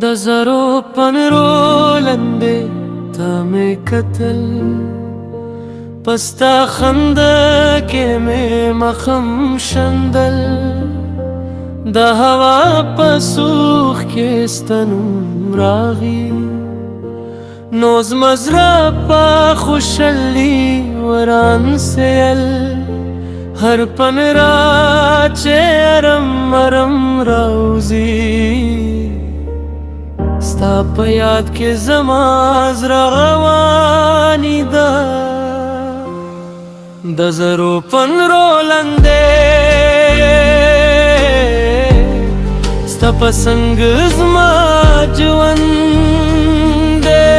د زرو پنرو لندې تا مې کتل پستا خنده کې مې مخم شندل د هوا په سوخ کې ستنوم راغی نوز مزرا په خوشحالي وران سیل هر پن را چې ارم ارم راوزی ستا په یاد کې زما زړه رواني ده د زرو پنرو لندې ستا په څنګ زما ژوند دی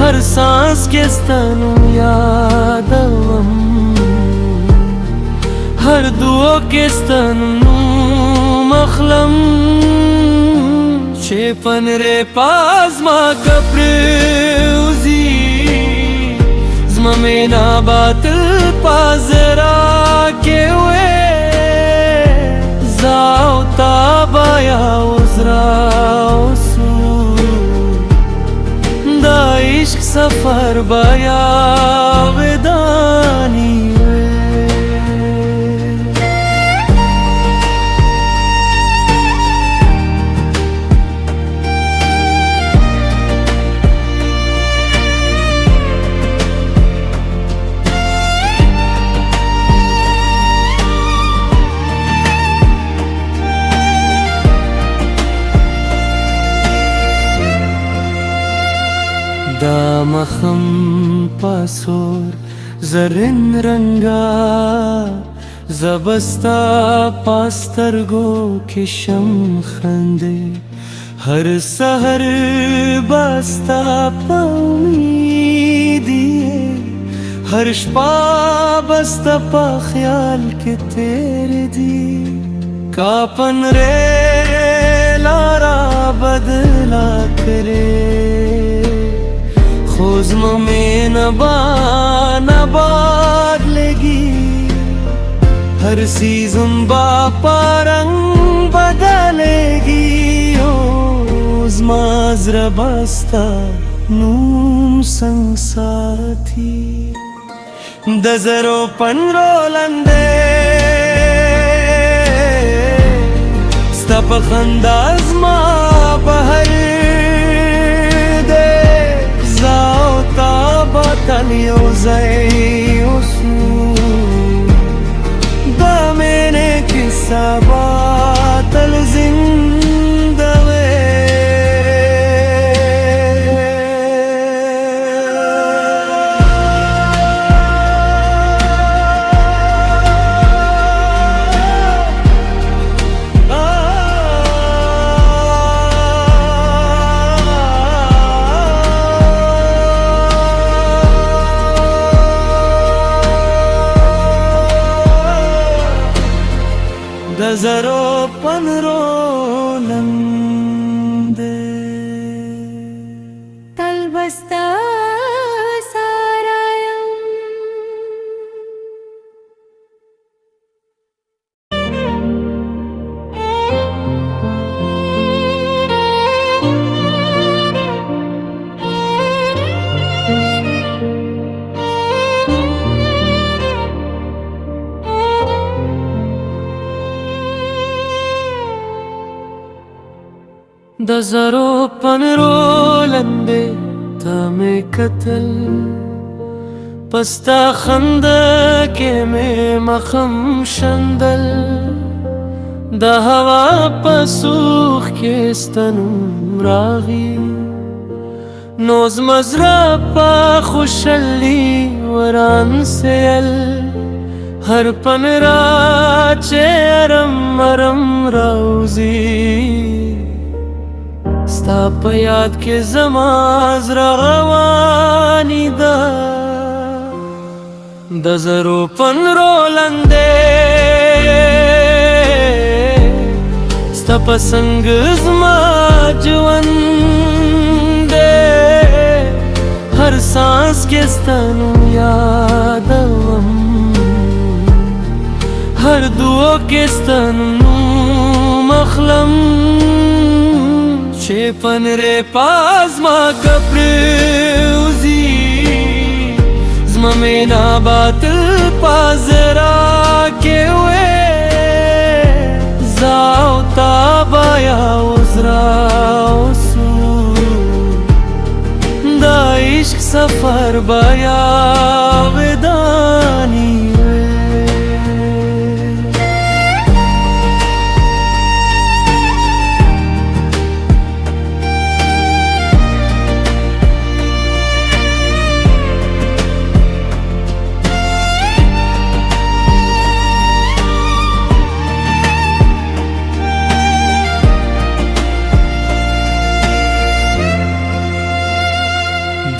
هر سانس کې ستا نوم یادوم هر دعا کې ستا نوم اخلم چې پنرې پاز ما کپریوزی زما مینا باطل پاز را کې وې زاو تابا یا وزرا وسو دا عشق سفر بیا ودانی دا مخم پاسور زرین رنگا زبستا پاسترگو کشم خنده ہر سحر بستا پا امیدیے ہر شپا بستا پا خیال کے تیرے دی کاپن رے لارا بدلا کرے خوزم میں نباد لگی ہر سیزن باپا رنگ بدلے گی زمازر بستا نوم سنگ ساتھی د زرو پنرو لندے ستا په خندا زما بهر تل یو ځای اوسو دا مینې کیسه تل زنده وې د زرو پنرو لندې تل بستا سارایم د زرو پنرو لندې تا مې کتل پستا خنده کې مې مخم شندل د هوا په سوخ کې ستا نوم راغی نوز مزرا په خوشحالي وران سیل هر پن را چې ارم ارم راوزی ستا په یاد کې زما زړه رواني ده د زرو پنرو لندې ستا په څنګ زما ژوند دی هر سانس کې ستا نوم یادوم هر دعا کې ستا نوم اخلم چپن ری پاز ما کپروزی زما مینا باطل پازرا که وی زاو تابایا وزرا وسو دا عشق سفر بایا ودانی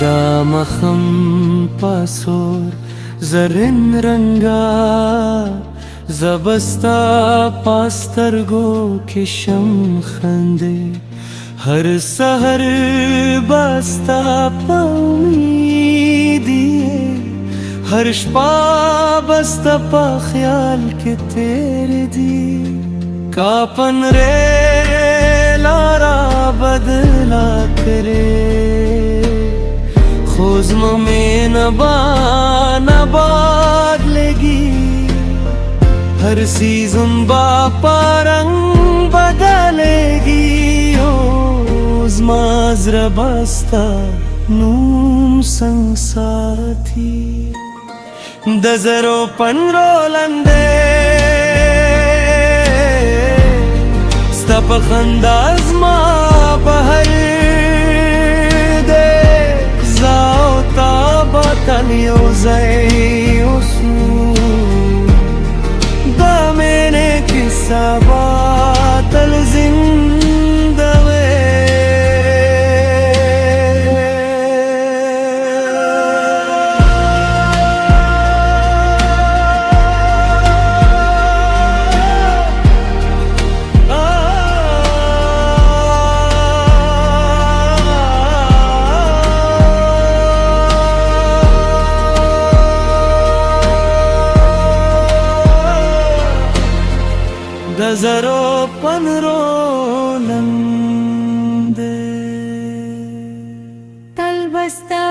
دا مخم پاسور زرین رنگا زبستا پاسترگو کشم خنده ہر سحر بستا پامیدیے ہر شپا بستا پا خیال کے تیرے دی کاپن رے لارا بدلا کرے خوزم میں نبا نباد لگی ہر سیزن با پارنگ بدلے گی اوزما زر بستا نوم سنگ ساتھی دزرو پنرو لندے ستا پخنداز ما بہر باطن یو زئی اسو دا میں نے قصہ باطل زندہ دزرو پنرو لندے تلبستا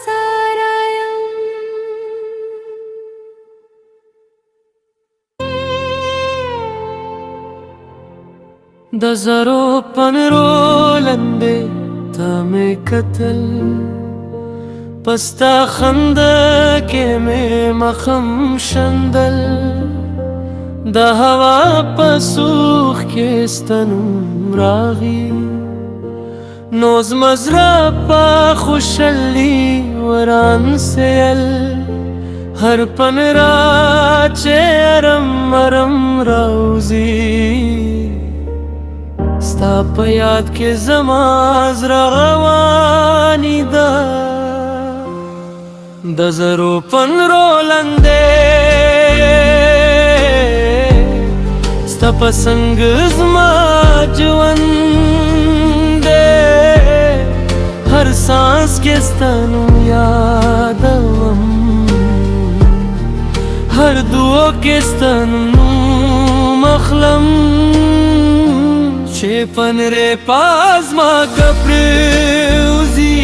سارایم دزرو پنرو لندے تمہیں قتل پستا خندق میں مخم شندل دا هوا پسوخ کې ستنم راغی نوز مزرا پا خوشلی وران سیل هر پن را چه ارم ارم راوزی ستا پا یاد کې زما زرا غوانی دا د زرو پن رولنده ستا پسنگ زما ژوند دی هر سانس کې ستا نوم یادوم هر دعا کې ستا نوم اخلم چې پنری پاز ما کپروزی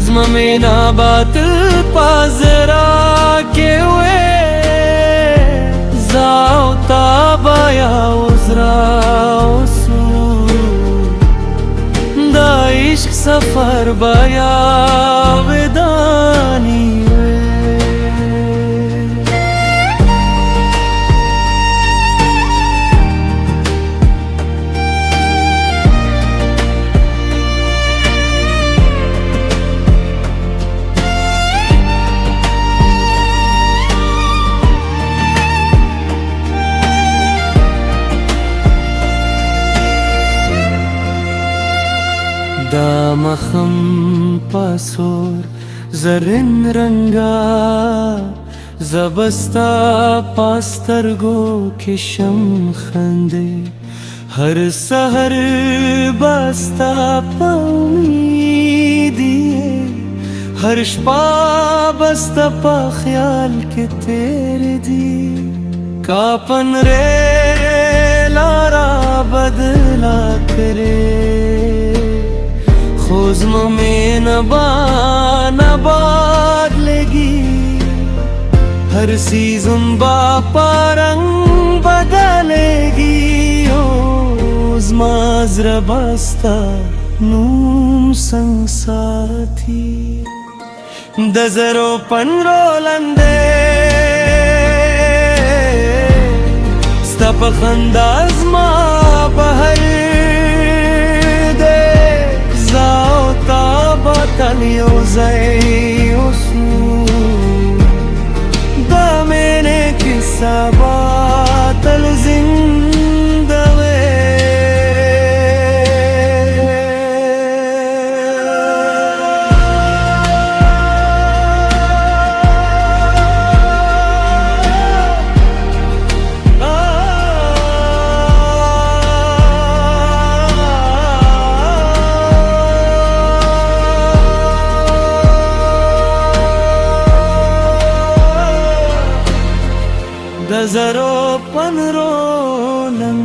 زما مینا باطل پازرا کې وی زاو تابایا وزرا وسو دا عشق سفر بایا ودانی دا مخم پاسور زرین رنگا زبستا پاسترگو کشم خنده ہر سحر بستا پامیدیے ہر شپا بستا پا خیال کے تیرے دی کاپن رے لارا बदला करे। खुज़्म में नबाद लेगी, हर सीज़न बापा रंग बदलेगी। Mazra basta num sansati dazaro panrolande stap khandaz ma bahar de zaota batalio zai usu da mene kisabatal Dazaro panro lang